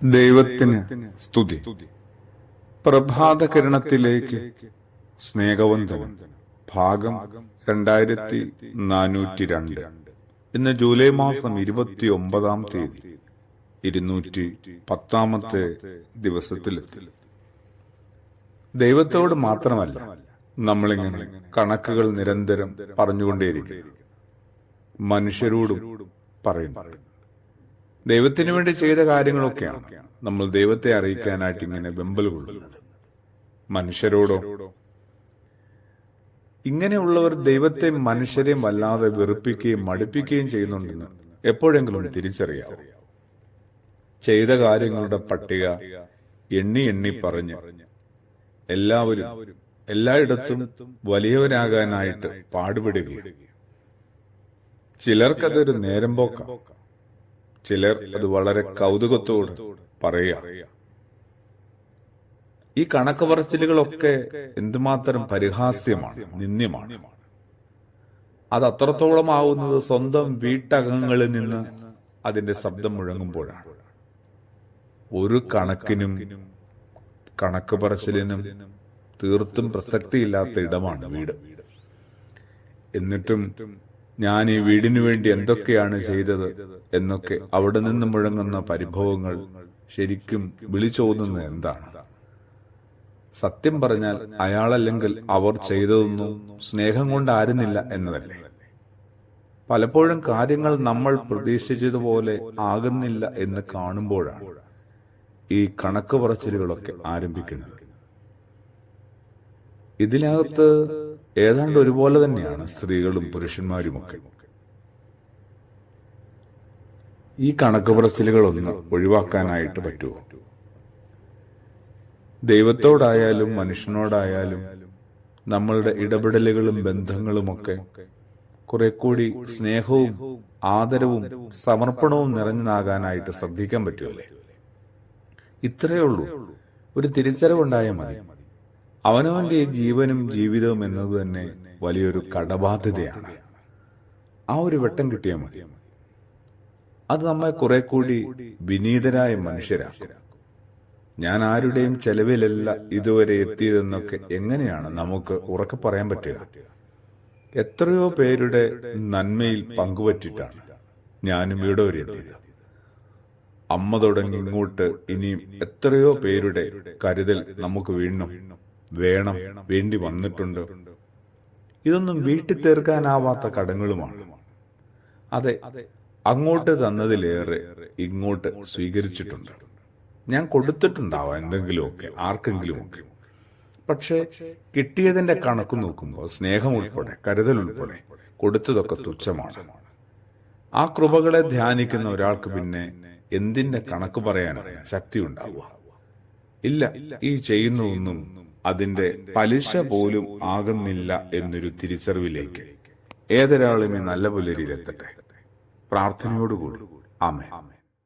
ദൈവത്തിന് സ്തുതി. പ്രഭാത കിരണത്തിലേക്ക് സ്നേഹവന്ദനം. ഭാഗം 2402. ഇന്ന് ജൂലൈ മാസം 29-ാം തീയതി 210-ാമത്തെ ദിവസത്തിലെത്തി. ദൈവത്തോട് മാത്രമല്ല നമ്മളിങ്ങനെ കണക്കുകൾ നിരന്തരം പറഞ്ഞുകൊണ്ടേയിരിക്കും. മനുഷ്യരോടും പറയുന്നു. ദൈവത്തിന് വേണ്ടി ചെയ്ത കാര്യങ്ങളൊക്കെയാണ് നമ്മൾ ദൈവത്തെ അറിയിക്കാനായിട്ട് ഇങ്ങനെ വെമ്പൽ കൊള്ളുന്നത്. മനുഷ്യരോടോ? ഇങ്ങനെയുള്ളവർ ദൈവത്തെ മനുഷ്യരെയും വല്ലാതെ വെറുപ്പിക്കുകയും മടുപ്പിക്കുകയും ചെയ്യുന്നുണ്ടെന്ന് എപ്പോഴെങ്കിലും തിരിച്ചറിയാം. ചെയ്ത കാര്യങ്ങളുടെ പട്ടിക എണ്ണി എണ്ണി പറഞ്ഞ് എല്ലാവരും എല്ലായിടത്തും വലിയവരാകാനായിട്ട് പാടുപെടുകയാണ്. ചിലർക്കതൊരു നേരം പോക്കാം, ചിലർ അത് വളരെ കൗതുകത്തോട് പറയുക. ഈ കണക്ക് പറച്ചിലുകളൊക്കെ എന്തുമാത്രം പരിഹാസ്യമാണ്, നിന്ദ്യമാണ്. അത് അത്രത്തോളം ആവുന്നത് സ്വന്തം വീട്ടകങ്ങളിൽ നിന്ന് അതിന്റെ ശബ്ദം മുഴങ്ങുമ്പോഴാണ്. ഒരു കണക്കിനും കണക്ക് പറച്ചിലിനും തീർത്തും പ്രസക്തിയില്ലാത്ത ഇടമാണ് വീട്. എന്നിട്ടും ഞാൻ ഈ വീടിനു വേണ്ടി എന്തൊക്കെയാണ് ചെയ്തത് എന്നൊക്കെ അവിടെ നിന്ന് മുഴങ്ങുന്ന പരിഭവങ്ങൾ ശരിക്കും വിളിച്ചോതുന്നത് എന്താണ്? സത്യം പറഞ്ഞാൽ അയാളല്ലെങ്കിൽ അവർ ചെയ്തതൊന്നും സ്നേഹം കൊണ്ടായിരുന്നില്ല എന്നതല്ലേ. പലപ്പോഴും കാര്യങ്ങൾ നമ്മൾ പ്രതീക്ഷിച്ചതുപോലെ ആകുന്നില്ല എന്ന് കാണുമ്പോഴാണ് ഈ കണക്ക് പറച്ചിലുകളൊക്കെ ആരംഭിക്കുന്നത്. ഇതിനകത്ത് ഏതാണ്ട് ഒരുപോലെ തന്നെയാണ് സ്ത്രീകളും പുരുഷന്മാരുമൊക്കെ. ഈ കണക്ക് പറച്ചിലുകളൊന്ന് ഒഴിവാക്കാനായിട്ട് പറ്റുമോ? ദൈവത്തോടായാലും മനുഷ്യനോടായാലും നമ്മളുടെ ഇടപെടലുകളും ബന്ധങ്ങളുമൊക്കെ കുറെ കൂടി സ്നേഹവും ആദരവും സമർപ്പണവും നിറഞ്ഞാകാനായിട്ട് ശ്രദ്ധിക്കാൻ പറ്റുമല്ലേ? ഇത്രയേ ഉള്ളൂ. ഒരു തിരിച്ചറിവുണ്ടായാൽ മതി. അവനവന്റെ ജീവനും ജീവിതവും എന്നത് തന്നെ വലിയൊരു കടബാധ്യതയാണ്. ആ ഒരു വെട്ടം കിട്ടിയാൽ മതി. അത് നമ്മെ കുറെ കൂടി വിനീതരായ മനുഷ്യരാക്കും. ഞാൻ ആരുടെയും ചെലവിലല്ല ഇതുവരെ എത്തിയതെന്നൊക്കെ എങ്ങനെയാണ് നമുക്ക് ഉറക്കെ പറയാൻ പറ്റുക? എത്രയോ പേരുടെ നന്മയിൽ പങ്കുപറ്റിട്ടാണ് ഞാനും ഇവിടെ വരെ എത്തിയത്. അമ്മ തുടങ്ങി ഇങ്ങോട്ട് ഇനിയും എത്രയോ പേരുടെ കരുതൽ നമുക്ക് വേണം വേണ്ടി വന്നിട്ടുണ്ട്. ഇതൊന്നും വീട്ടിൽ തീർക്കാനാവാത്ത കടങ്ങളുമാണ്. അതെ, അങ്ങോട്ട് തന്നതിലേറെ ഇങ്ങോട്ട് സ്വീകരിച്ചിട്ടുണ്ട്. ഞാൻ കൊടുത്തിട്ടുണ്ടാവാം എന്തെങ്കിലുമൊക്കെ, ആർക്കെങ്കിലുമൊക്കെ. പക്ഷെ കിട്ടിയതിന്റെ കണക്ക് നോക്കുമ്പോൾ സ്നേഹം ഉൾപ്പെടെ കരുതൽ ഉൾപ്പെടെ കൊടുത്തതൊക്കെ തുച്ഛമാണ്. ആ കൃപകളെ ധ്യാനിക്കുന്ന ഒരാൾക്ക് പിന്നെ എന്തിന്റെ കണക്ക് പറയാനാണ് ശക്തി ഉണ്ടാവുക? ഇല്ല. ഈ ചെയ്യുന്നതൊന്നും അതിന്റെ പലിശ പോലും ആകുന്നില്ല എന്നൊരു തിരിച്ചറിവിലേക്ക് ഏതൊരാളും ഈ നല്ല പുലരിയിലെത്തട്ടെ. പ്രാർത്ഥനയോടുകൂടി. ആമേൻ.